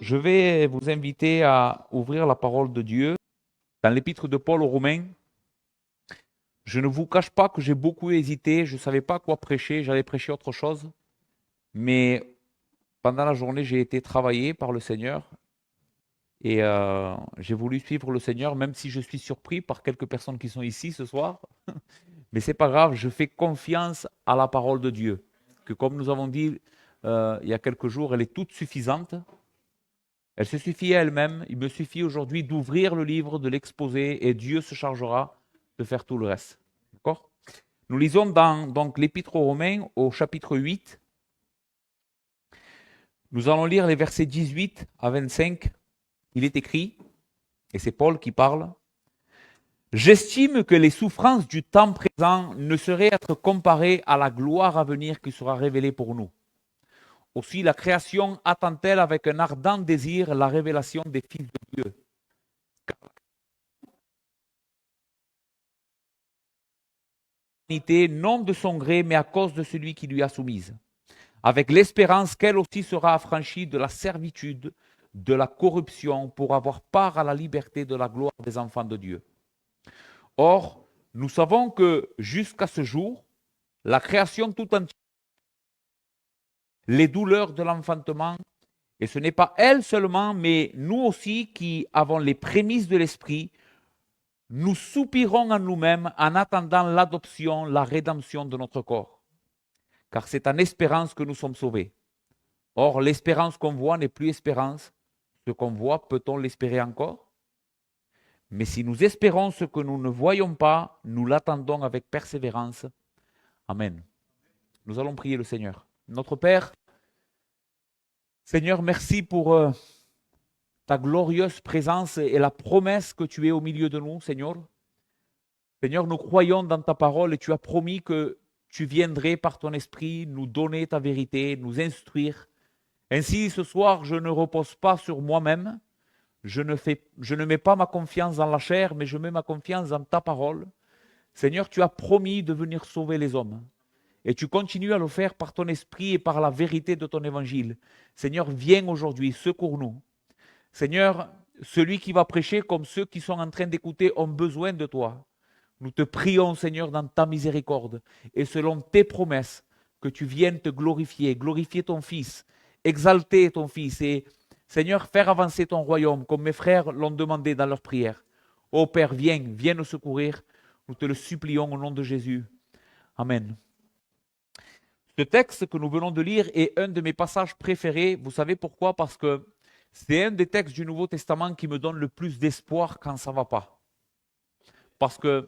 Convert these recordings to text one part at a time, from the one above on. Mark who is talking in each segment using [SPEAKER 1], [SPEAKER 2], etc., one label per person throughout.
[SPEAKER 1] Je vais vous inviter à ouvrir la parole de Dieu dans l'épître de Paul aux Romains. Je ne vous cache pas que j'ai beaucoup hésité, je ne savais pas quoi prêcher, j'allais prêcher autre chose. Mais pendant la journée, j'ai été travaillé par le Seigneur et j'ai voulu suivre le Seigneur, même si je suis surpris par quelques personnes qui sont ici ce soir. Mais c'est pas grave, je fais confiance à la parole de Dieu, que comme nous avons dit il y a quelques jours, elle est toute suffisante. Elle se suffit à elle-même. Il me suffit aujourd'hui d'ouvrir le livre, de l'exposer, et Dieu se chargera de faire tout le reste. D'accord? Nous lisons dans donc l'Épître aux Romains au chapitre 8. Nous allons lire les versets 18 à 25. Il est écrit, et c'est Paul qui parle, « J'estime que les souffrances du temps présent ne sauraient être comparées à la gloire à venir qui sera révélée pour nous. Aussi la création attend-elle avec un ardent désir la révélation des fils de Dieu. Non de son gré, mais à cause de celui qui lui a soumise, avec l'espérance qu'elle aussi sera affranchie de la servitude, de la corruption, pour avoir part à la liberté de la gloire des enfants de Dieu. Or, nous savons que jusqu'à ce jour, la création tout entière, les douleurs de l'enfantement, et ce n'est pas elle seulement, mais nous aussi qui avons les prémices de l'esprit, nous soupirons en nous-mêmes en attendant l'adoption, la rédemption de notre corps. Car c'est en espérance que nous sommes sauvés. Or, l'espérance qu'on voit n'est plus espérance. Ce qu'on voit, peut-on l'espérer encore? Mais si nous espérons ce que nous ne voyons pas, nous l'attendons avec persévérance. Amen. Nous allons prier le Seigneur. Notre Père, Seigneur, merci pour ta glorieuse présence et la promesse que tu es au milieu de nous, Seigneur. Seigneur, nous croyons dans ta parole et tu as promis que tu viendrais par ton esprit nous donner ta vérité, nous instruire. Ainsi, ce soir, je ne repose pas sur moi-même, je ne mets pas ma confiance dans la chair, mais je mets ma confiance dans ta parole. Seigneur, tu as promis de venir sauver les hommes. Et tu continues à le faire par ton esprit et par la vérité de ton évangile. Seigneur, viens aujourd'hui, secours-nous. Seigneur, celui qui va prêcher comme ceux qui sont en train d'écouter ont besoin de toi. Nous te prions, Seigneur, dans ta miséricorde et selon tes promesses, que tu viennes te glorifier, glorifier ton Fils, exalter ton Fils et, Seigneur, faire avancer ton royaume comme mes frères l'ont demandé dans leur prière. Ô Père, viens nous secourir. Nous te le supplions au nom de Jésus. Amen. Ce texte que nous venons de lire est un de mes passages préférés. Vous savez pourquoi? Parce que c'est un des textes du Nouveau Testament qui me donne le plus d'espoir quand ça ne va pas. Parce que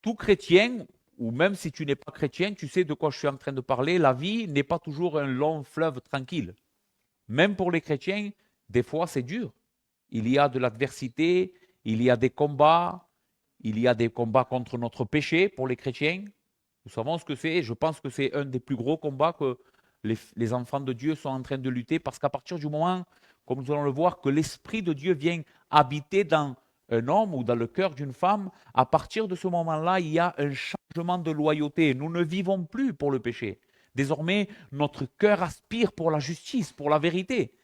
[SPEAKER 1] tout chrétien, ou même si tu n'es pas chrétien, tu sais de quoi je suis en train de parler, la vie n'est pas toujours un long fleuve tranquille. Même pour les chrétiens, des fois c'est dur. Il y a de l'adversité, il y a des combats contre notre péché pour les chrétiens. Nous savons ce que c'est, je pense que c'est un des plus gros combats que les enfants de Dieu sont en train de lutter, parce qu'à partir du moment, comme nous allons le voir, que l'Esprit de Dieu vient habiter dans un homme ou dans le cœur d'une femme, à partir de ce moment-là, il y a un changement de loyauté. Nous ne vivons plus pour le péché. Désormais, notre cœur aspire pour la justice, pour la vérité.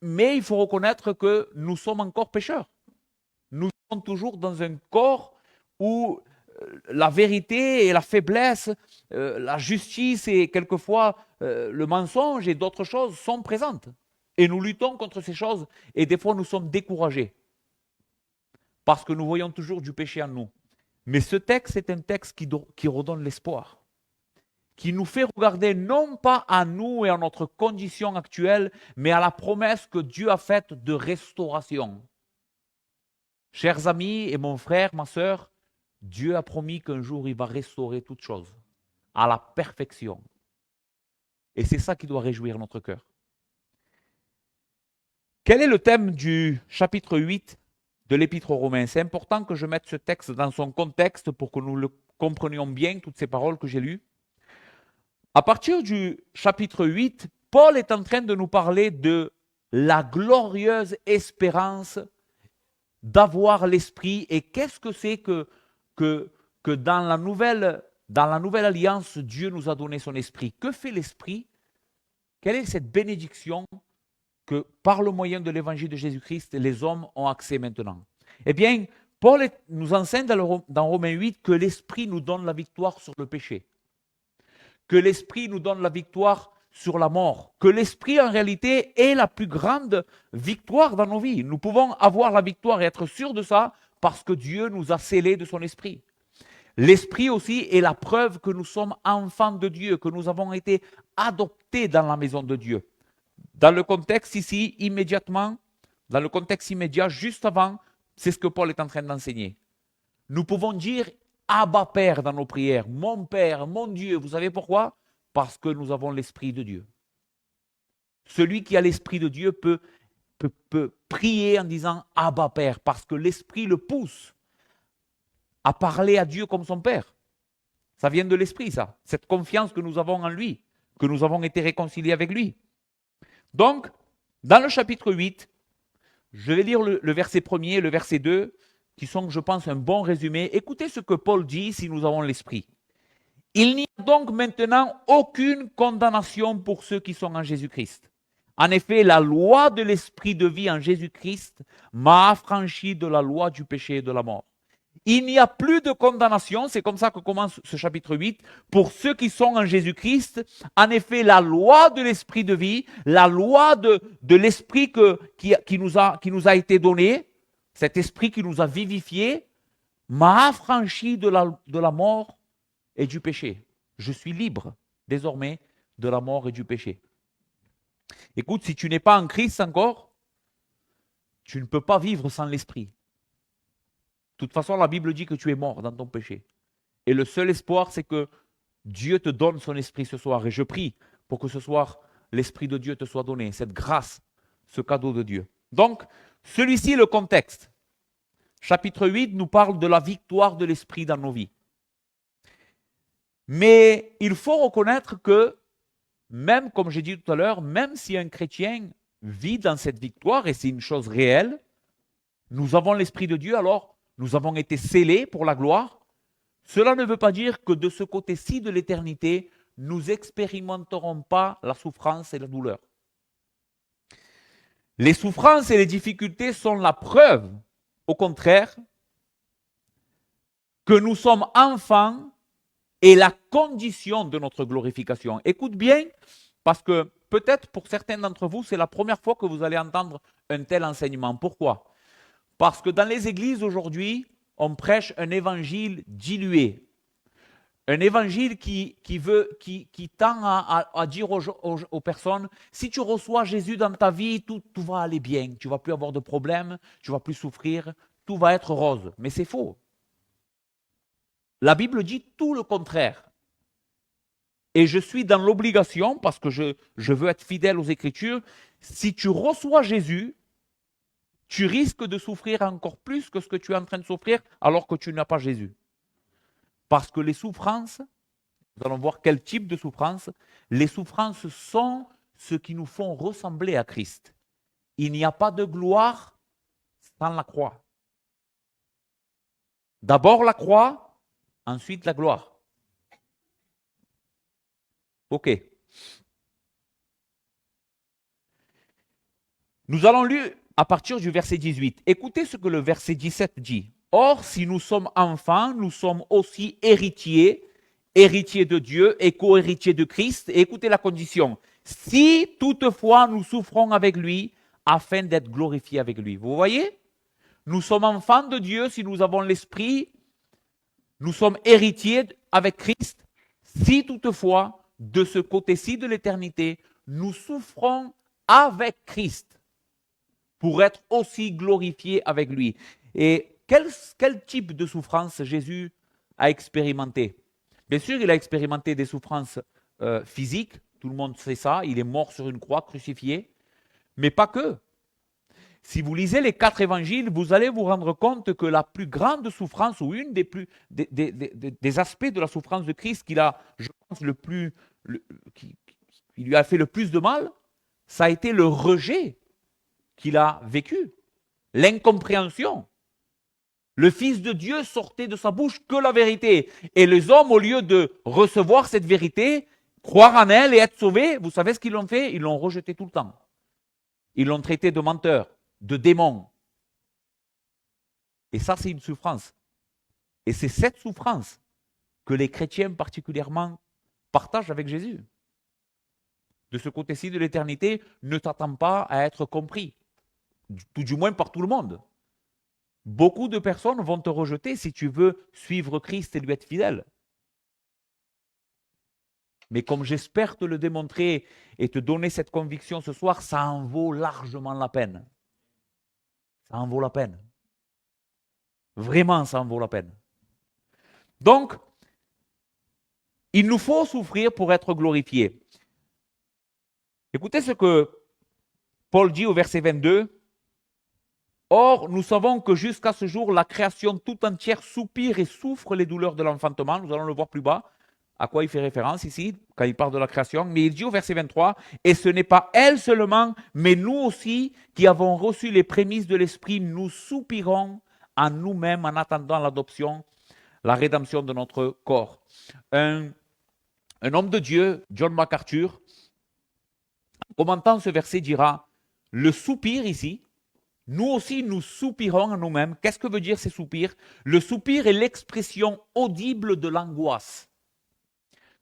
[SPEAKER 1] Mais il faut reconnaître que nous sommes encore pécheurs. Nous sommes toujours dans un corps où la vérité et la faiblesse, la justice et quelquefois le mensonge et d'autres choses sont présentes. Et nous luttons contre ces choses et des fois nous sommes découragés parce que nous voyons toujours du péché en nous. Mais ce texte est un texte qui redonne l'espoir, qui nous fait regarder non pas à nous et à notre condition actuelle, mais à la promesse que Dieu a faite de restauration. Chers amis et mon frère, ma sœur, Dieu a promis qu'un jour il va restaurer toutes choses à la perfection. Et c'est ça qui doit réjouir notre cœur. Quel est le thème du chapitre 8 de l'Épître aux Romains? C'est important que je mette ce texte dans son contexte pour que nous le comprenions bien, toutes ces paroles que j'ai lues. À partir du chapitre 8, Paul est en train de nous parler de la glorieuse espérance d'avoir l'Esprit. Et qu'est-ce que c'est que dans la nouvelle alliance, Dieu nous a donné son Esprit? Que fait l'Esprit? Quelle est cette bénédiction que par le moyen de l'évangile de Jésus-Christ, les hommes ont accès maintenant. Eh bien, Paul nous enseigne dans Romains 8 que l'Esprit nous donne la victoire sur le péché, que l'Esprit nous donne la victoire sur la mort, que l'Esprit en réalité est la plus grande victoire dans nos vies. Nous pouvons avoir la victoire et être sûrs de ça parce que Dieu nous a scellés de son Esprit. L'Esprit aussi est la preuve que nous sommes enfants de Dieu, que nous avons été adoptés dans la maison de Dieu. Dans le contexte ici, immédiatement, dans le contexte immédiat, juste avant, c'est ce que Paul est en train d'enseigner. Nous pouvons dire Abba Père dans nos prières, mon Père, mon Dieu. Vous savez pourquoi? Parce que nous avons l'Esprit de Dieu. Celui qui a l'Esprit de Dieu peut prier en disant Abba Père, parce que l'Esprit le pousse à parler à Dieu comme son Père. Ça vient de l'Esprit, ça. Cette confiance que nous avons en lui, que nous avons été réconciliés avec lui. Donc, dans le chapitre 8, je vais lire le verset 1er et le verset 2, qui sont, je pense, un bon résumé. Écoutez ce que Paul dit si nous avons l'Esprit. Il n'y a donc maintenant aucune condamnation pour ceux qui sont en Jésus-Christ. En effet, la loi de l'Esprit de vie en Jésus-Christ m'a affranchi de la loi du péché et de la mort. Il n'y a plus de condamnation, c'est comme ça que commence ce chapitre 8, pour ceux qui sont en Jésus-Christ. En effet, la loi de l'Esprit de vie, la loi de l'Esprit qui nous a été donné, cet Esprit qui nous a vivifiés, m'a affranchi de la mort et du péché. Je suis libre désormais de la mort et du péché. Écoute, si tu n'es pas en Christ encore, tu ne peux pas vivre sans l'Esprit. De toute façon, la Bible dit que tu es mort dans ton péché. Et le seul espoir, c'est que Dieu te donne son esprit ce soir. Et je prie pour que ce soir, l'Esprit de Dieu te soit donné, cette grâce, ce cadeau de Dieu. Donc, celui-ci est le contexte. Chapitre 8 nous parle de la victoire de l'Esprit dans nos vies. Mais il faut reconnaître que, même comme j'ai dit tout à l'heure, même si un chrétien vit dans cette victoire, et c'est une chose réelle, nous avons l'Esprit de Dieu, alors nous avons été scellés pour la gloire. Cela ne veut pas dire que de ce côté-ci de l'éternité, nous n'expérimenterons pas la souffrance et la douleur. Les souffrances et les difficultés sont la preuve, au contraire, que nous sommes enfants et la condition de notre glorification. Écoute bien, parce que peut-être pour certains d'entre vous, c'est la première fois que vous allez entendre un tel enseignement. Pourquoi ? Parce que dans les églises aujourd'hui, on prêche un évangile dilué. Un évangile qui tend à dire aux personnes, si tu reçois Jésus dans ta vie, tout va aller bien. Tu ne vas plus avoir de problèmes, tu ne vas plus souffrir, tout va être rose. Mais c'est faux. La Bible dit tout le contraire. Et je suis dans l'obligation, parce que je veux être fidèle aux Écritures, si tu reçois Jésus, tu risques de souffrir encore plus que ce que tu es en train de souffrir alors que tu n'as pas Jésus. Parce que les souffrances, nous allons voir quel type de souffrance, les souffrances sont ce qui nous font ressembler à Christ. Il n'y a pas de gloire sans la croix. D'abord la croix, ensuite la gloire. Ok. Nous allons lire à partir du verset 18. Écoutez ce que le verset 17 dit. Or, si nous sommes enfants, nous sommes aussi héritiers, héritiers de Dieu et co-héritiers de Christ. Et écoutez la condition. Si toutefois nous souffrons avec lui, afin d'être glorifiés avec lui. Vous voyez ? Nous sommes enfants de Dieu si nous avons l'Esprit. Nous sommes héritiers avec Christ. Si toutefois, de ce côté-ci de l'éternité, nous souffrons avec Christ pour être aussi glorifiés avec lui. Et quel type de souffrance Jésus a expérimenté? Bien sûr, il a expérimenté des souffrances physiques, tout le monde sait ça, il est mort sur une croix, crucifié, mais pas que. Si vous lisez les 4 évangiles, vous allez vous rendre compte que la plus grande souffrance, ou une des aspects de la souffrance de Christ qu'il a, je pense, qui lui a fait le plus de mal, ça a été le rejet qu'il a vécu, l'incompréhension. Le Fils de Dieu sortait de sa bouche que la vérité. Et les hommes, au lieu de recevoir cette vérité, croire en elle et être sauvés, vous savez ce qu'ils ont fait? Ils l'ont rejeté tout le temps. Ils l'ont traité de menteur, de démon. Et ça, c'est une souffrance. Et c'est cette souffrance que les chrétiens particulièrement partagent avec Jésus. De ce côté-ci de l'éternité, ne t'attends pas à être compris, tout du moins par tout le monde. Beaucoup de personnes vont te rejeter si tu veux suivre Christ et lui être fidèle. Mais comme j'espère te le démontrer et te donner cette conviction ce soir, ça en vaut largement la peine. Ça en vaut la peine. Vraiment, ça en vaut la peine. Donc, il nous faut souffrir pour être glorifiés. Écoutez ce que Paul dit au verset 22. Or, nous savons que jusqu'à ce jour, la création tout entière soupire et souffre les douleurs de l'enfantement. Nous allons le voir plus bas, à quoi il fait référence ici, quand il parle de la création. Mais il dit au verset 23, « Et ce n'est pas elle seulement, mais nous aussi, qui avons reçu les prémices de l'Esprit, nous soupirons en nous-mêmes en attendant l'adoption, la rédemption de notre corps. » Un homme de Dieu, John MacArthur, commentant ce verset, dira, « Le soupir ici, nous aussi, nous soupirons en nous-mêmes. » Qu'est-ce que veut dire ces soupirs? Le soupir est l'expression audible de l'angoisse.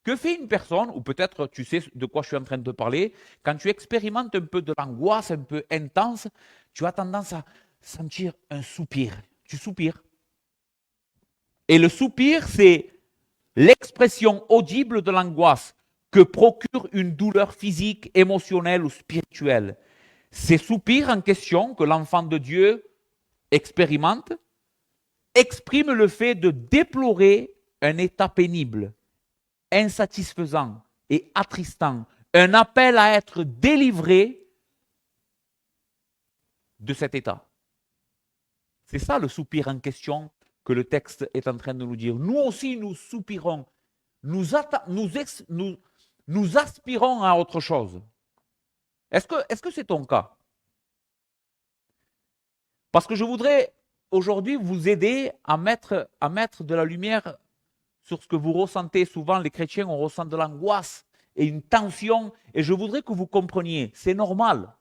[SPEAKER 1] Que fait une personne, ou peut-être tu sais de quoi je suis en train de parler, quand tu expérimentes un peu de l'angoisse, un peu intense, tu as tendance à sentir un soupir. Tu soupires. Et le soupir, c'est l'expression audible de l'angoisse que procure une douleur physique, émotionnelle ou spirituelle. Ces soupirs en question que l'enfant de Dieu expérimente expriment le fait de déplorer un état pénible, insatisfaisant et attristant, un appel à être délivré de cet état. C'est ça le soupir en question que le texte est en train de nous dire. Nous aussi, nous soupirons, nous aspirons à autre chose. Est-ce que c'est ton cas? Parce que je voudrais aujourd'hui vous aider à mettre de la lumière sur ce que vous ressentez. Souvent, les chrétiens, on ressent de l'angoisse et une tension. Et je voudrais que vous compreniez, c'est normal.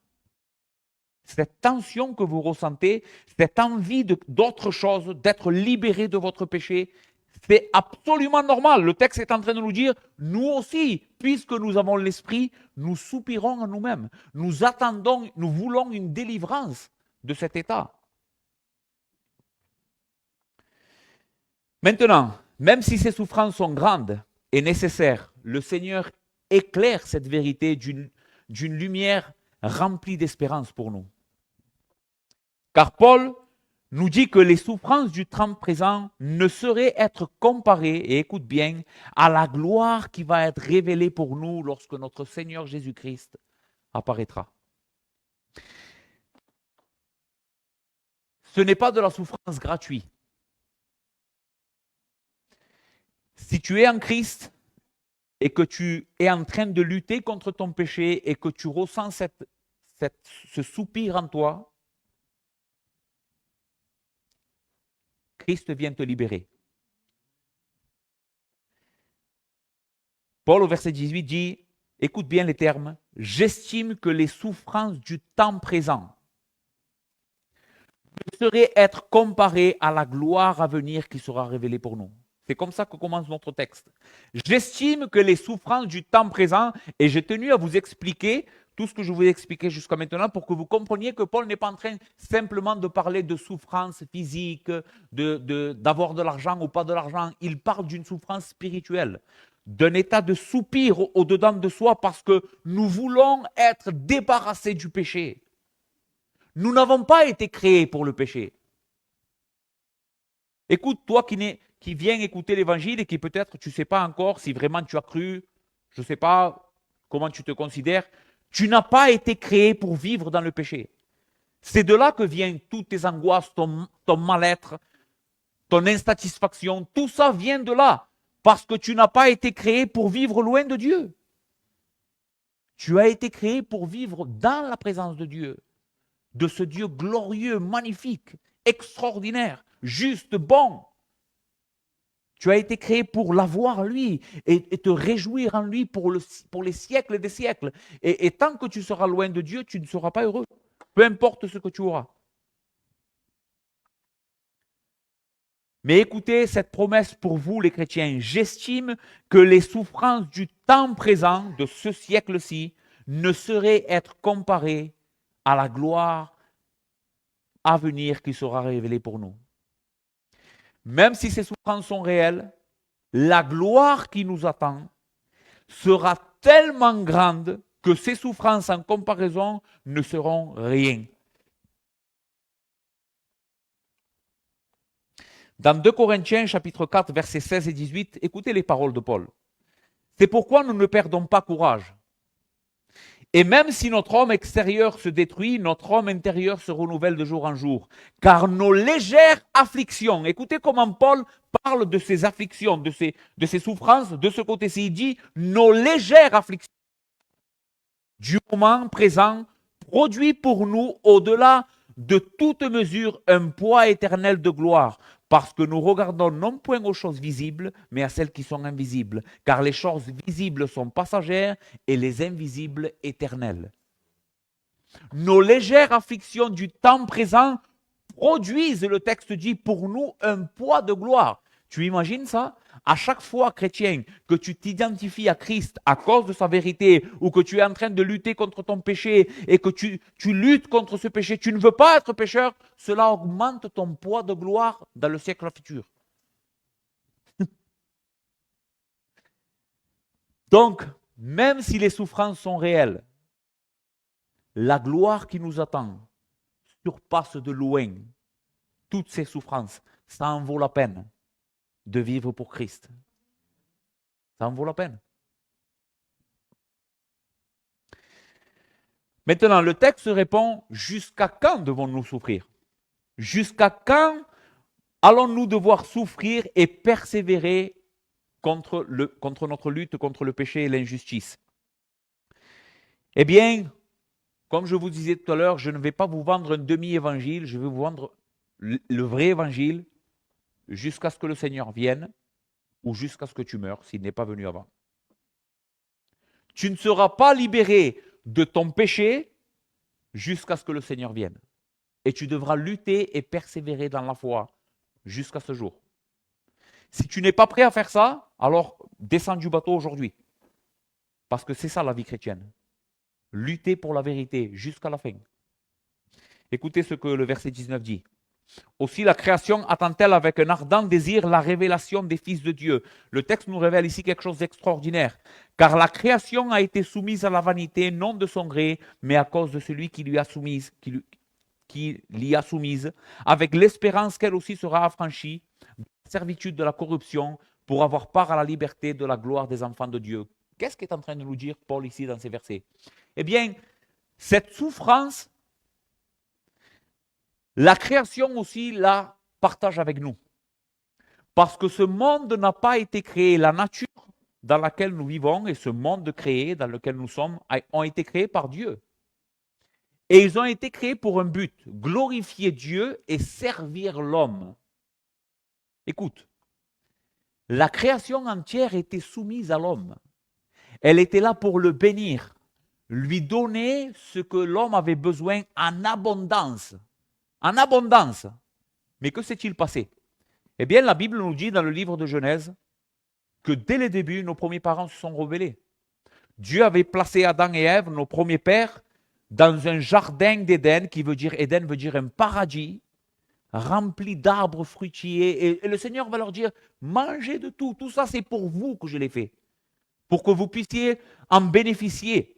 [SPEAKER 1] Cette tension que vous ressentez, cette envie d'autre chose, d'être libéré de votre péché, c'est absolument normal. Le texte est en train de nous dire, nous aussi, puisque nous avons l'esprit, nous soupirons en nous-mêmes. Nous attendons, nous voulons une délivrance de cet état. Maintenant, même si ces souffrances sont grandes et nécessaires, le Seigneur éclaire cette vérité d'une lumière remplie d'espérance pour nous. Car Paul nous dit que les souffrances du temps présent ne sauraient être comparées, et écoute bien, à la gloire qui va être révélée pour nous lorsque notre Seigneur Jésus-Christ apparaîtra. Ce n'est pas de la souffrance gratuite. Si tu es en Christ et que tu es en train de lutter contre ton péché et que tu ressens ce soupir en toi, Christ vient te libérer. Paul au verset 18 dit, écoute bien les termes, « J'estime que les souffrances du temps présent ne sauraient être comparées à la gloire à venir qui sera révélée pour nous. » C'est comme ça que commence notre texte. J'estime que les souffrances du temps présent, et j'ai tenu à vous expliquer tout ce que je vous ai expliqué jusqu'à maintenant pour que vous compreniez que Paul n'est pas en train simplement de parler de souffrance physique, d'avoir de l'argent ou pas de l'argent. Il parle d'une souffrance spirituelle, d'un état de soupir au-dedans de soi parce que nous voulons être débarrassés du péché. Nous n'avons pas été créés pour le péché. Écoute, toi qui viens écouter l'évangile et qui peut-être tu ne sais pas encore si vraiment tu as cru, je ne sais pas comment tu te considères, tu n'as pas été créé pour vivre dans le péché. C'est de là que viennent toutes tes angoisses, ton mal-être, ton insatisfaction, tout ça vient de là, parce que tu n'as pas été créé pour vivre loin de Dieu. Tu as été créé pour vivre dans la présence de Dieu, de ce Dieu glorieux, magnifique, extraordinaire, juste, bon. Tu as été créé pour l'avoir lui et te réjouir en lui pour les siècles des siècles. Et tant que tu seras loin de Dieu, tu ne seras pas heureux. peu importe ce que tu auras. Mais écoutez cette promesse pour vous les chrétiens. J'estime que les souffrances du temps présent, de ce siècle-ci, ne sauraient être comparées à la gloire à venir qui sera révélée pour nous. Même si ces souffrances sont réelles, la gloire qui nous attend sera tellement grande que ces souffrances en comparaison ne seront rien. Dans 2 Corinthiens chapitre 4 versets 16 et 18, écoutez les paroles de Paul. C'est pourquoi nous ne perdons pas courage. Et même si notre homme extérieur se détruit, notre homme intérieur se renouvelle de jour en jour. Car nos légères afflictions, écoutez comment Paul parle de ces afflictions, de ces souffrances, de ce côté-ci. Il dit, nos légères afflictions du moment présent produit pour nous, au-delà de toute mesure, un poids éternel de gloire. Parce que nous regardons non point aux choses visibles, mais à celles qui sont invisibles. Car les choses visibles sont passagères et les invisibles éternelles. Nos légères afflictions du temps présent produisent, le texte dit, pour nous un poids de gloire. Tu imagines ça? À chaque fois, chrétien, que tu t'identifies à Christ à cause de sa vérité ou que tu es en train de lutter contre ton péché et que tu luttes contre ce péché, tu ne veux pas être pécheur, cela augmente ton poids de gloire dans le siècle futur. Donc, même si les souffrances sont réelles, la gloire qui nous attend surpasse de loin toutes ces souffrances. Ça en vaut la peine de vivre pour Christ. Ça en vaut la peine. Maintenant, le texte répond, jusqu'à quand devons-nous souffrir? Jusqu'à quand allons-nous devoir souffrir et persévérer contre notre lutte contre le péché et l'injustice? Eh bien, comme je vous disais tout à l'heure, je ne vais pas vous vendre un demi-évangile, je vais vous vendre le vrai évangile jusqu'à ce que le Seigneur vienne ou jusqu'à ce que tu meurs s'il n'est pas venu avant. Tu ne seras pas libéré de ton péché jusqu'à ce que le Seigneur vienne. Et tu devras lutter et persévérer dans la foi jusqu'à ce jour. Si tu n'es pas prêt à faire ça, alors descends du bateau aujourd'hui. Parce que c'est ça la vie chrétienne. Lutter pour la vérité jusqu'à la fin. Écoutez ce que le verset 19 dit. Aussi la création attend-elle avec un ardent désir la révélation des fils de Dieu. Le texte nous révèle ici quelque chose d'extraordinaire. Car la création a été soumise à la vanité, non de son gré, mais à cause de celui qui l'y a soumise, avec l'espérance qu'elle aussi sera affranchie de la servitude de la corruption pour avoir part à la liberté de la gloire des enfants de Dieu. Qu'est-ce qu'est en train de nous dire Paul ici dans ces versets? Eh bien, cette souffrance, la création aussi la partage avec nous. Parce que ce monde n'a pas été créé. La nature dans laquelle nous vivons et ce monde créé dans lequel nous sommes ont été créés par Dieu. Et ils ont été créés pour un but, glorifier Dieu et servir l'homme. Écoute, la création entière était soumise à l'homme. Elle était là pour le bénir, lui donner ce que l'homme avait besoin en abondance. En abondance. Mais que s'est-il passé? Eh bien, la Bible nous dit dans le livre de Genèse que dès le début, nos premiers parents se sont rebellés. Dieu avait placé Adam et Ève, nos premiers pères, dans un jardin d'Éden, Éden veut dire un paradis, rempli d'arbres fruitiers. Et le Seigneur va leur dire, mangez de tout. Tout ça, c'est pour vous que je l'ai fait. Pour que vous puissiez en bénéficier.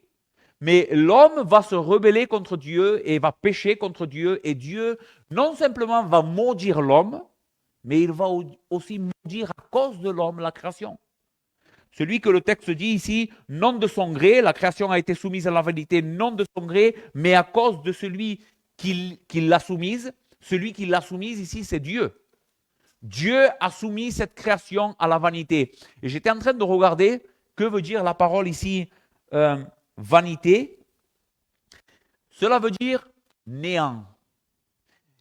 [SPEAKER 1] Mais l'homme va se rebeller contre Dieu et va pécher contre Dieu. Et Dieu, non simplement va maudire l'homme, mais il va aussi maudire à cause de l'homme la création. Celui que le texte dit ici, non de son gré, la création a été soumise à la vanité, non de son gré, mais à cause de celui qui l'a soumise. Celui qui l'a soumise ici, c'est Dieu. Dieu a soumis cette création à la vanité. Et j'étais en train de regarder que veut dire la parole ici, vanité. Cela veut dire néant.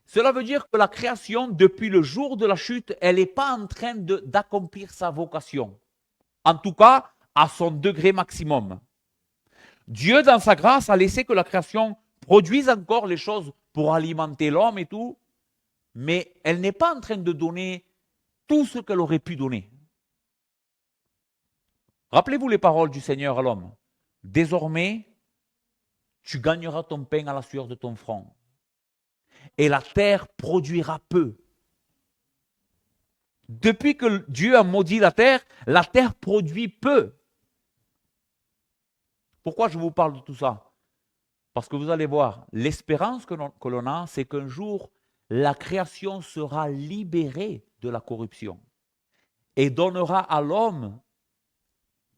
[SPEAKER 1] Cela veut dire que la création, depuis le jour de la chute, elle n'est pas en train d'accomplir sa vocation. En tout cas, à son degré maximum. Dieu, dans sa grâce, a laissé que la création produisent encore les choses pour alimenter l'homme et tout, mais elle n'est pas en train de donner tout ce qu'elle aurait pu donner. Rappelez-vous les paroles du Seigneur à l'homme. Désormais, tu gagneras ton pain à la sueur de ton front. Et la terre produira peu. Depuis que Dieu a maudit la terre produit peu. Pourquoi je vous parle de tout ça? Parce que vous allez voir, l'espérance que l'on a, c'est qu'un jour, la création sera libérée de la corruption et donnera à l'homme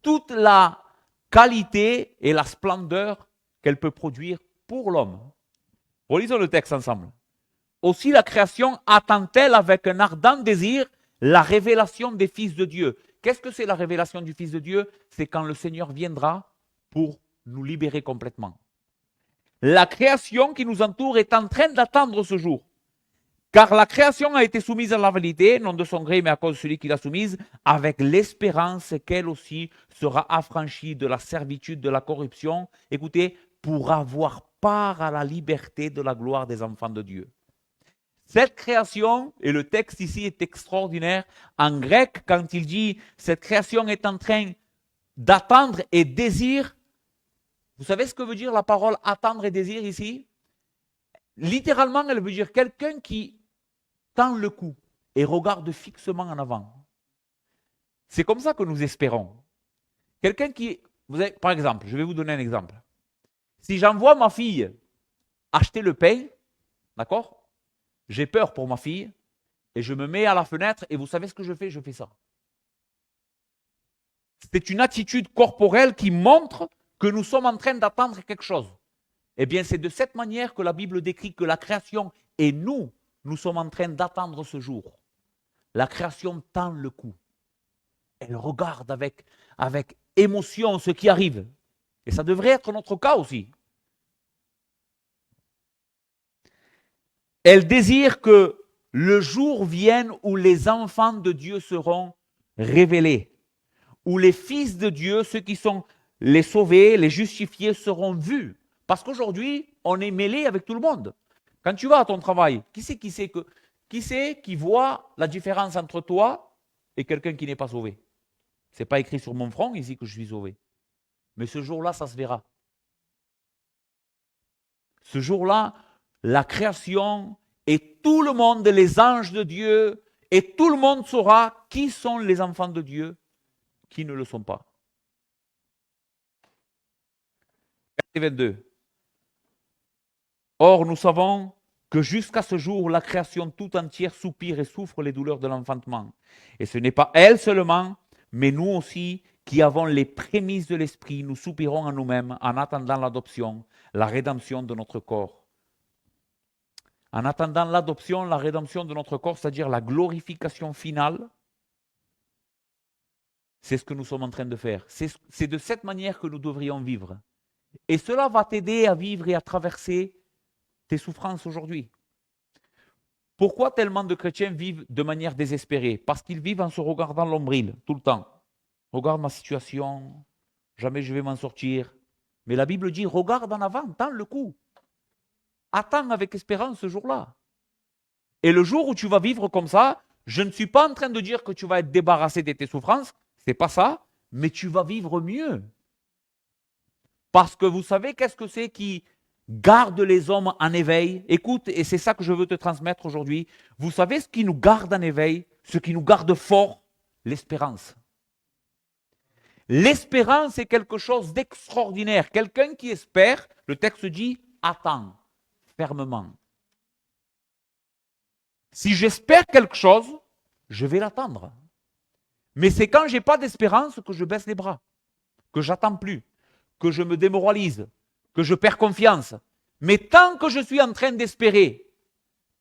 [SPEAKER 1] toute la qualité et la splendeur qu'elle peut produire pour l'homme. Relisons le texte ensemble. Aussi la création attend-elle avec un ardent désir la révélation des fils de Dieu. Qu'est-ce que c'est la révélation du Fils de Dieu? C'est quand le Seigneur viendra pour nous libérer complètement. La création qui nous entoure est en train d'attendre ce jour. Car la création a été soumise à la vanité, non de son gré, mais à cause de celui qui l'a soumise, avec l'espérance qu'elle aussi sera affranchie de la servitude, de la corruption. Écoutez, pour avoir part à la liberté de la gloire des enfants de Dieu. Cette création, et le texte ici est extraordinaire, en grec, quand il dit cette création est en train d'attendre et désir, vous savez ce que veut dire la parole attendre et désir ici? Littéralement, elle veut dire quelqu'un qui tend le cou et regarde fixement en avant. C'est comme ça que nous espérons. Quelqu'un qui, par exemple, je vais vous donner un exemple. Si j'envoie ma fille acheter le pain, d'accord? J'ai peur pour ma fille et je me mets à la fenêtre et vous savez ce que je fais? Je fais ça. C'est une attitude corporelle qui montre que nous sommes en train d'attendre quelque chose. Eh bien, c'est de cette manière que la Bible décrit que la création et nous sommes en train d'attendre ce jour. La création tend le cou. Elle regarde avec émotion ce qui arrive. Et ça devrait être notre cas aussi. Elle désire que le jour vienne où les enfants de Dieu seront révélés, où les fils de Dieu, ceux qui sont les sauvés, les justifiés, seront vus. Parce qu'aujourd'hui, on est mêlé avec tout le monde. Quand tu vas à ton travail, qui c'est qui voit la différence entre toi et quelqu'un qui n'est pas sauvé? Ce n'est pas écrit sur mon front ici que je suis sauvé. Mais ce jour-là, ça se verra. Ce jour-là, la création et tout le monde, les anges de Dieu, et tout le monde saura qui sont les enfants de Dieu, qui ne le sont pas. Verset 22. Or, nous savons que jusqu'à ce jour, la création tout entière soupire et souffre les douleurs de l'enfantement. Et ce n'est pas elle seulement, mais nous aussi, qui avons les prémices de l'esprit, nous soupirons en nous-mêmes en attendant l'adoption, la rédemption de notre corps. En attendant l'adoption, la rédemption de notre corps, c'est-à-dire la glorification finale, c'est ce que nous sommes en train de faire. C'est de cette manière que nous devrions vivre. Et cela va t'aider à vivre et à traverser tes souffrances aujourd'hui. Pourquoi tellement de chrétiens vivent de manière désespérée? Parce qu'ils vivent en se regardant l'ombril tout le temps. Regarde ma situation, jamais je vais m'en sortir. Mais la Bible dit, regarde en avant, tends le coup. Attends avec espérance ce jour-là. Et le jour où tu vas vivre comme ça, je ne suis pas en train de dire que tu vas être débarrassé de tes souffrances, c'est pas ça, mais tu vas vivre mieux. Parce que vous savez qu'est-ce que c'est qui garde les hommes en éveil? Écoute, et c'est ça que je veux te transmettre aujourd'hui. Vous savez ce qui nous garde en éveil, ce qui nous garde fort? L'espérance. L'espérance est quelque chose d'extraordinaire. Quelqu'un qui espère, le texte dit, attend fermement. Si j'espère quelque chose, je vais l'attendre. Mais c'est quand je n'ai pas d'espérance que je baisse les bras, que j'attends plus, que je me démoralise, que je perds confiance. Mais tant que je suis en train d'espérer,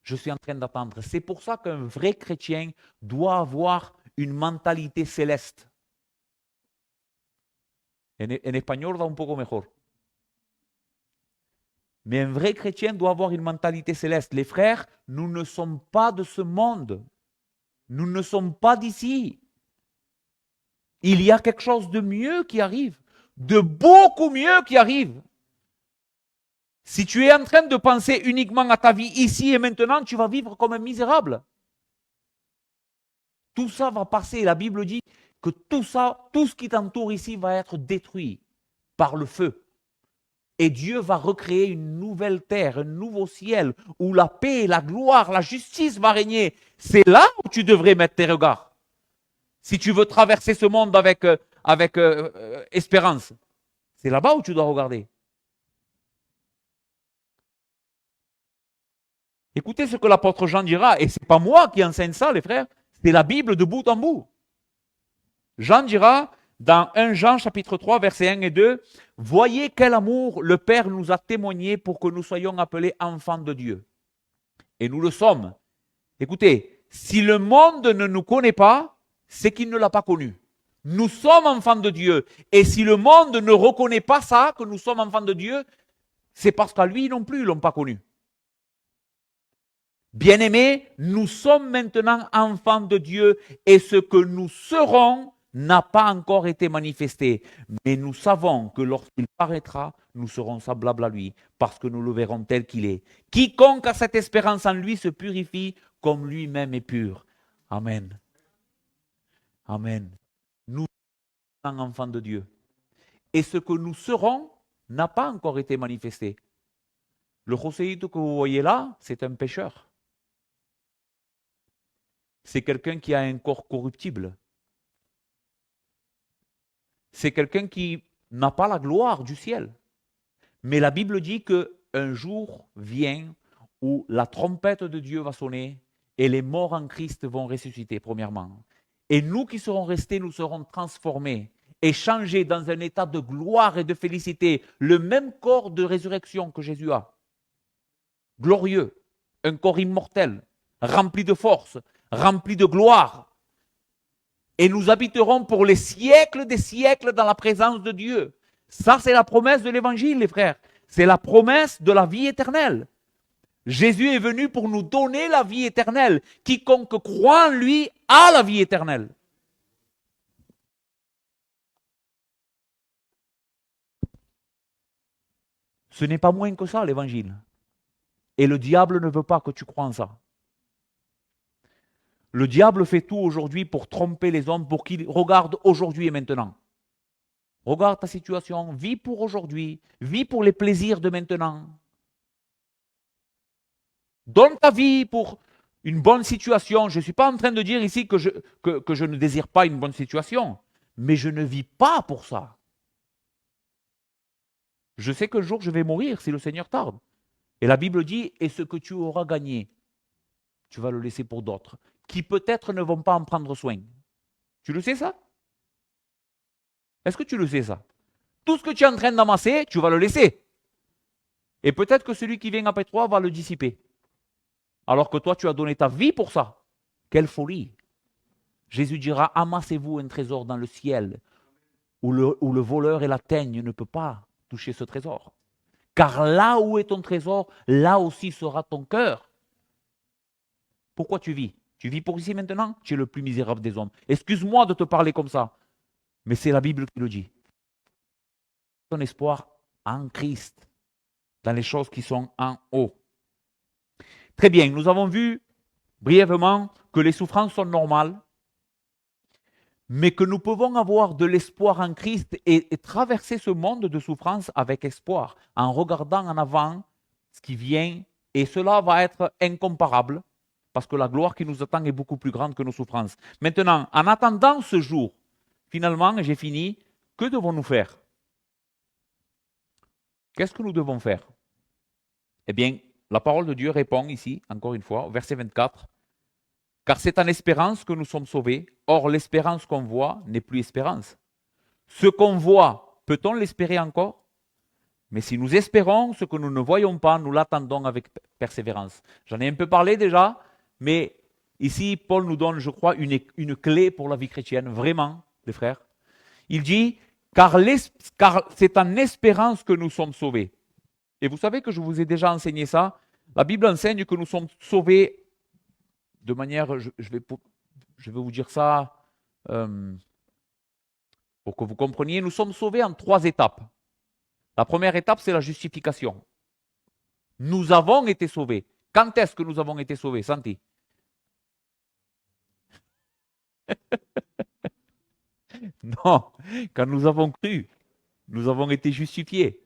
[SPEAKER 1] je suis en train d'attendre. C'est pour ça qu'un vrai chrétien doit avoir une mentalité céleste. En espagnol va un poco mejor. Mais un vrai chrétien doit avoir une mentalité céleste. Les frères, nous ne sommes pas de ce monde. Nous ne sommes pas d'ici. Il y a quelque chose de mieux qui arrive, de beaucoup mieux qui arrive. Si tu es en train de penser uniquement à ta vie ici et maintenant, tu vas vivre comme un misérable. Tout ça va passer. La Bible dit que tout ça, tout ce qui t'entoure ici va être détruit par le feu. Et Dieu va recréer une nouvelle terre, un nouveau ciel, où la paix, la gloire, la justice va régner. C'est là où tu devrais mettre tes regards. Si tu veux traverser ce monde avec espérance, c'est là-bas où tu dois regarder. Écoutez ce que l'apôtre Jean dira, et ce n'est pas moi qui enseigne ça, les frères, c'est la Bible de bout en bout. Jean dira, dans 1 Jean chapitre 3, versets 1 et 2, « Voyez quel amour le Père nous a témoigné pour que nous soyons appelés enfants de Dieu. Et nous le sommes. » Écoutez, si le monde ne nous connaît pas, c'est qu'il ne l'a pas connu. Nous sommes enfants de Dieu. Et si le monde ne reconnaît pas ça, que nous sommes enfants de Dieu, c'est parce qu'à lui non plus, ils ne l'ont pas connu. Bien-aimés, nous sommes maintenant enfants de Dieu et ce que nous serons n'a pas encore été manifesté. Mais nous savons que lorsqu'il paraîtra, nous serons semblables à lui parce que nous le verrons tel qu'il est. Quiconque a cette espérance en lui se purifie comme lui-même est pur. Amen. Amen. Nous sommes enfants de Dieu. Et ce que nous serons n'a pas encore été manifesté. Le Joséito que vous voyez là, c'est un pécheur. C'est quelqu'un qui a un corps corruptible. C'est quelqu'un qui n'a pas la gloire du ciel. Mais la Bible dit qu'un jour vient où la trompette de Dieu va sonner et les morts en Christ vont ressusciter, premièrement. Et nous qui serons restés, nous serons transformés et changés dans un état de gloire et de félicité, le même corps de résurrection que Jésus a. Glorieux, un corps immortel, rempli de force, rempli de gloire. Et nous habiterons pour les siècles des siècles dans la présence de Dieu. Ça, c'est la promesse de l'Évangile, les frères. C'est la promesse de la vie éternelle. Jésus est venu pour nous donner la vie éternelle. Quiconque croit en lui a la vie éternelle. Ce n'est pas moins que ça, l'Évangile. Et le diable ne veut pas que tu crois en ça. Le diable fait tout aujourd'hui pour tromper les hommes, pour qu'ils regardent aujourd'hui et maintenant. Regarde ta situation, vis pour aujourd'hui, vis pour les plaisirs de maintenant. Donne ta vie pour une bonne situation. Je ne suis pas en train de dire ici que je ne désire pas une bonne situation, mais je ne vis pas pour ça. Je sais qu'un jour je vais mourir si le Seigneur tarde. Et la Bible dit, et ce que tu auras gagné, tu vas le laisser pour d'autres, qui peut-être ne vont pas en prendre soin. Tu le sais ça? Est-ce que tu le sais ça? Tout ce que tu es en train d'amasser, tu vas le laisser. Et peut-être que celui qui vient après toi va le dissiper. Alors que toi, tu as donné ta vie pour ça. Quelle folie! Jésus dira, amassez-vous un trésor dans le ciel, où le voleur et la teigne ne peuvent pas toucher ce trésor. Car là où est ton trésor, là aussi sera ton cœur. Pourquoi tu vis? Tu vis pour ici maintenant? Tu es le plus misérable des hommes. Excuse-moi de te parler comme ça, mais c'est la Bible qui le dit. Ton espoir en Christ, dans les choses qui sont en haut. Très bien, nous avons vu brièvement que les souffrances sont normales, mais que nous pouvons avoir de l'espoir en Christ et traverser ce monde de souffrance avec espoir, en regardant en avant ce qui vient, et cela va être incomparable, parce que la gloire qui nous attend est beaucoup plus grande que nos souffrances. Maintenant, en attendant ce jour, finalement, j'ai fini, que devons-nous faire? Qu'est-ce que nous devons faire? Eh bien, la parole de Dieu répond ici, encore une fois, au verset 24, « Car c'est en espérance que nous sommes sauvés. Or, l'espérance qu'on voit n'est plus espérance. Ce qu'on voit, peut-on l'espérer encore? Mais si nous espérons ce que nous ne voyons pas, nous l'attendons avec persévérance. » J'en ai un peu parlé déjà, mais ici, Paul nous donne, je crois, une clé pour la vie chrétienne, vraiment, les frères. Il dit, car c'est en espérance que nous sommes sauvés. Et vous savez que je vous ai déjà enseigné ça. La Bible enseigne que nous sommes sauvés de manière, je vais vous dire ça pour que vous compreniez, nous sommes sauvés en 3 étapes. La première étape, c'est la justification. Nous avons été sauvés. Quand est-ce que nous avons été sauvés, Santi? Non, quand nous avons cru, nous avons été justifiés.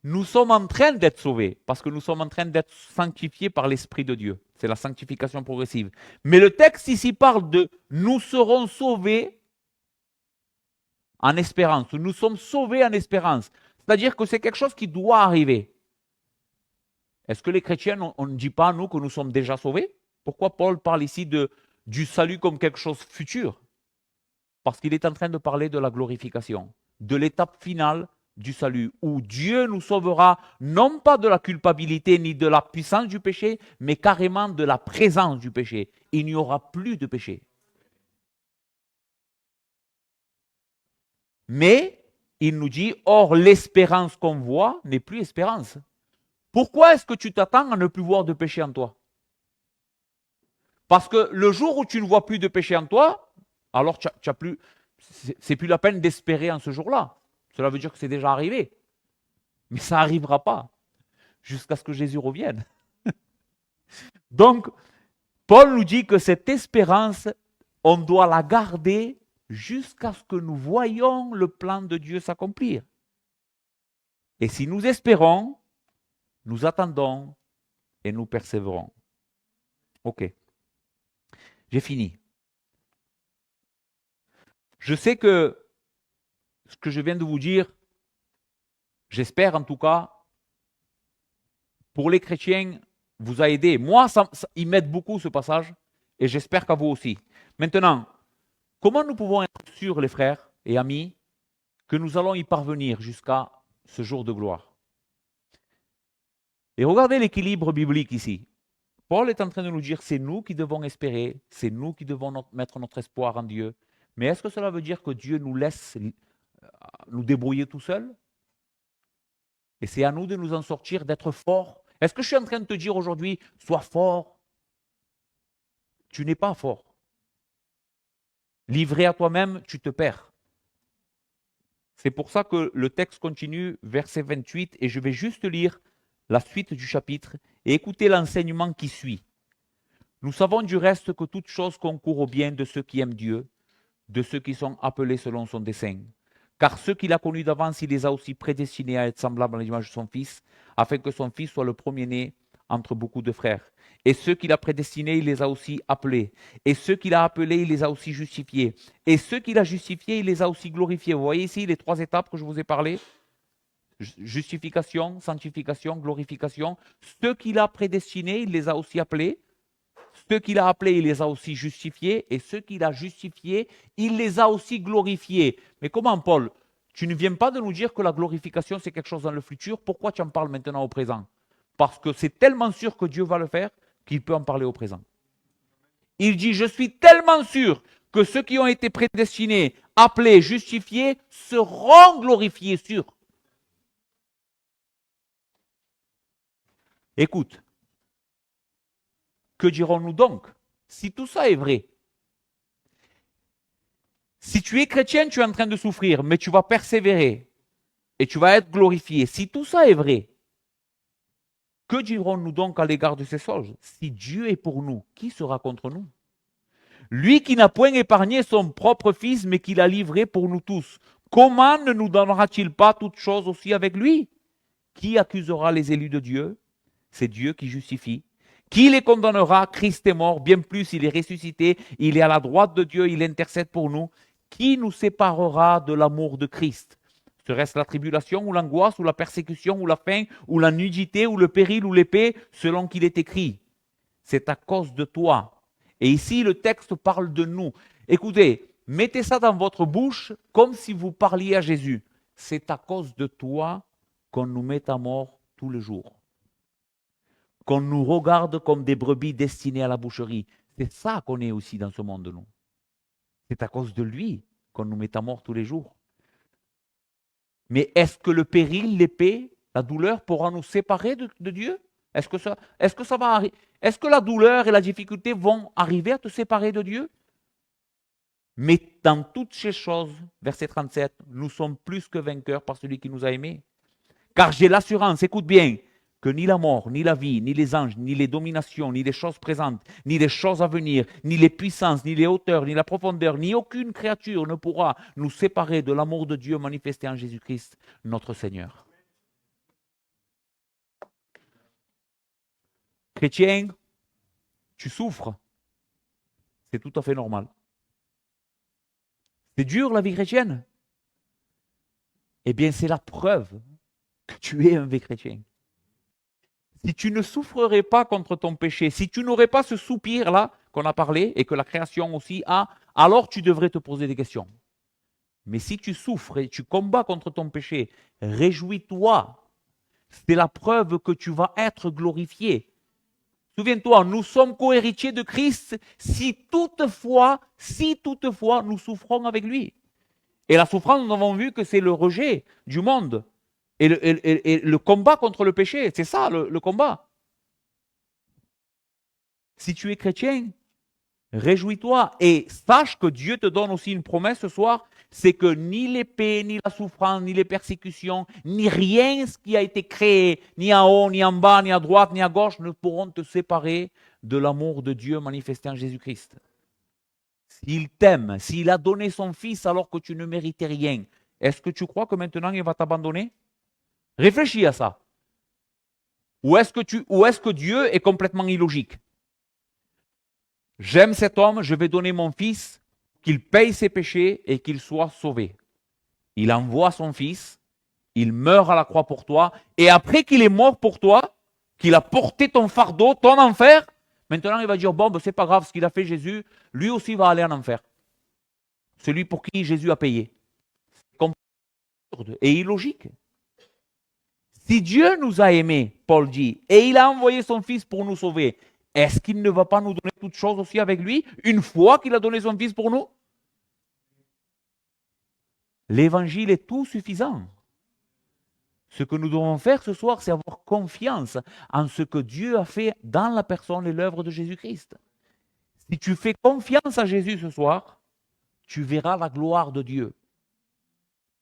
[SPEAKER 1] Nous sommes en train d'être sauvés parce que nous sommes en train d'être sanctifiés par l'Esprit de Dieu. C'est la sanctification progressive. Mais le texte ici parle de nous serons sauvés en espérance. Nous sommes sauvés en espérance. C'est-à-dire que c'est quelque chose qui doit arriver. Est-ce que les chrétiens, on ne dit pas, nous, que nous sommes déjà sauvés? Pourquoi Paul parle ici du salut comme quelque chose de futur? Parce qu'il est en train de parler de la glorification, de l'étape finale du salut, où Dieu nous sauvera non pas de la culpabilité ni de la puissance du péché, mais carrément de la présence du péché. Il n'y aura plus de péché. Mais il nous dit, or l'espérance qu'on voit n'est plus espérance. Pourquoi est-ce que tu t'attends à ne plus voir de péché en toi? Parce que le jour où tu ne vois plus de péché en toi, alors tu as plus, c'est plus la peine d'espérer en ce jour-là. Cela veut dire que c'est déjà arrivé. Mais ça n'arrivera pas jusqu'à ce que Jésus revienne. Donc, Paul nous dit que cette espérance, on doit la garder jusqu'à ce que nous voyions le plan de Dieu s'accomplir. Et si nous espérons, nous attendons et nous persévérons. Ok. J'ai fini. Je sais que ce que je viens de vous dire, j'espère en tout cas, pour les chrétiens, vous a aidé. Moi, il m'aide beaucoup ce passage et j'espère qu'à vous aussi. Maintenant, comment nous pouvons être sûrs, les frères et amis, que nous allons y parvenir jusqu'à ce jour de gloire? Et regardez l'équilibre biblique ici. Paul est en train de nous dire, c'est nous qui devons espérer, c'est nous qui devons mettre notre espoir en Dieu. Mais est-ce que cela veut dire que Dieu nous laisse nous débrouiller tout seuls? Et c'est à nous de nous en sortir, d'être forts. Est-ce que je suis en train de te dire aujourd'hui, sois fort? Tu n'es pas fort. Livré à toi-même, tu te perds. C'est pour ça que le texte continue, verset 28, et je vais juste lire la suite du chapitre et écouter l'enseignement qui suit. Nous savons du reste que toute chose concourt au bien de ceux qui aiment Dieu, de ceux qui sont appelés selon son dessein. Car ceux qu'il a connus d'avance, il les a aussi prédestinés à être semblables à l'image de son Fils, afin que son Fils soit le premier-né entre beaucoup de frères. Et ceux qu'il a prédestinés, il les a aussi appelés. Et ceux qu'il a appelés, il les a aussi justifiés. Et ceux qu'il a justifiés, il les a aussi glorifiés. Vous voyez ici les trois étapes que je vous ai parlé? Justification, sanctification, glorification. Ceux qu'il a prédestinés, il les a aussi appelés. Ceux qu'il a appelés, il les a aussi justifiés. Et ceux qu'il a justifiés, il les a aussi glorifiés. Mais comment, Paul? Tu ne viens pas de nous dire que la glorification, c'est quelque chose dans le futur. Pourquoi tu en parles maintenant au présent? Parce que c'est tellement sûr que Dieu va le faire qu'il peut en parler au présent. Il dit, je suis tellement sûr que ceux qui ont été prédestinés, appelés, justifiés, seront glorifiés, sûr. Écoute, que dirons-nous donc si tout ça est vrai? Si tu es chrétien, tu es en train de souffrir, mais tu vas persévérer et tu vas être glorifié. Si tout ça est vrai, que dirons-nous donc à l'égard de ces choses? Si Dieu est pour nous, qui sera contre nous? Lui qui n'a point épargné son propre Fils, mais qui l'a livré pour nous tous, comment ne nous donnera-t-il pas toutes choses aussi avec lui? Qui accusera les élus de Dieu? C'est Dieu qui justifie. Qui les condamnera? Christ est mort, bien plus, il est ressuscité, il est à la droite de Dieu, il intercède pour nous. Qui nous séparera de l'amour de Christ? Serait-ce la tribulation ou l'angoisse ou la persécution ou la faim ou la nudité ou le péril ou l'épée, selon qu'il est écrit? C'est à cause de toi. Et ici, le texte parle de nous. Écoutez, mettez ça dans votre bouche comme si vous parliez à Jésus. C'est à cause de toi qu'on nous met à mort tous les jours. Qu'on nous regarde comme des brebis destinées à la boucherie. C'est ça qu'on est aussi dans ce monde, nous. C'est à cause de lui qu'on nous met à mort tous les jours. Mais est-ce que le péril, l'épée, la douleur pourra nous séparer de Dieu? Est-ce que ça va arriver? Est-ce que la douleur et la difficulté vont arriver à te séparer de Dieu? Mais dans toutes ces choses, verset 37, nous sommes plus que vainqueurs par celui qui nous a aimés. Car j'ai l'assurance, écoute bien, que ni la mort, ni la vie, ni les anges, ni les dominations, ni les choses présentes, ni les choses à venir, ni les puissances, ni les hauteurs, ni la profondeur, ni aucune créature ne pourra nous séparer de l'amour de Dieu manifesté en Jésus-Christ, notre Seigneur. Chrétien, tu souffres. C'est tout à fait normal. C'est dur la vie chrétienne. Eh bien, c'est la preuve que tu es un vrai chrétien. Si tu ne souffrerais pas contre ton péché, si tu n'aurais pas ce soupir-là qu'on a parlé et que la création aussi a, alors tu devrais te poser des questions. Mais si tu souffres et tu combats contre ton péché, réjouis-toi. C'est la preuve que tu vas être glorifié. Souviens-toi, nous sommes co-héritiers de Christ si toutefois nous souffrons avec lui. Et la souffrance, nous avons vu que c'est le rejet du monde et le combat contre le péché. C'est ça le combat. Si tu es chrétien, réjouis-toi et sache que Dieu te donne aussi une promesse ce soir, c'est que ni l'épée, ni la souffrance, ni les persécutions, ni rien ce qui a été créé, ni en haut, ni en bas, ni à droite, ni à gauche, ne pourront te séparer de l'amour de Dieu manifesté en Jésus-Christ. S'il t'aime, s'il a donné son Fils alors que tu ne méritais rien, est-ce que tu crois que maintenant il va t'abandonner? Réfléchis à ça. Ou est-ce que Dieu est complètement illogique? J'aime cet homme, je vais donner mon Fils, qu'il paye ses péchés et qu'il soit sauvé. Il envoie son Fils, il meurt à la croix pour toi, et après qu'il est mort pour toi, qu'il a porté ton fardeau, ton enfer, maintenant il va dire, bon, ben, c'est pas grave ce qu'il a fait Jésus, lui aussi va aller en enfer. Celui pour qui Jésus a payé. C'est absurde et illogique. Si Dieu nous a aimés, Paul dit, et il a envoyé son Fils pour nous sauver, est-ce qu'il ne va pas nous donner toutes choses aussi avec lui, une fois qu'il a donné son Fils pour nous? L'évangile est tout suffisant. Ce que nous devons faire ce soir, c'est avoir confiance en ce que Dieu a fait dans la personne et l'œuvre de Jésus-Christ. Si tu fais confiance à Jésus ce soir, tu verras la gloire de Dieu.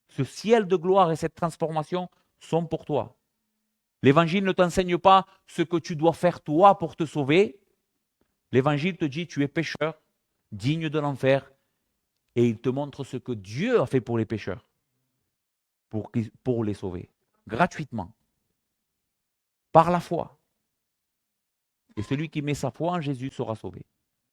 [SPEAKER 1] Ce ciel de gloire et cette transformation sont pour toi. L'évangile ne t'enseigne pas ce que tu dois faire toi pour te sauver. L'évangile te dit tu es pécheur, digne de l'enfer, et il te montre ce que Dieu a fait pour les pécheurs, pour les sauver, gratuitement, par la foi. Et celui qui met sa foi en Jésus sera sauvé.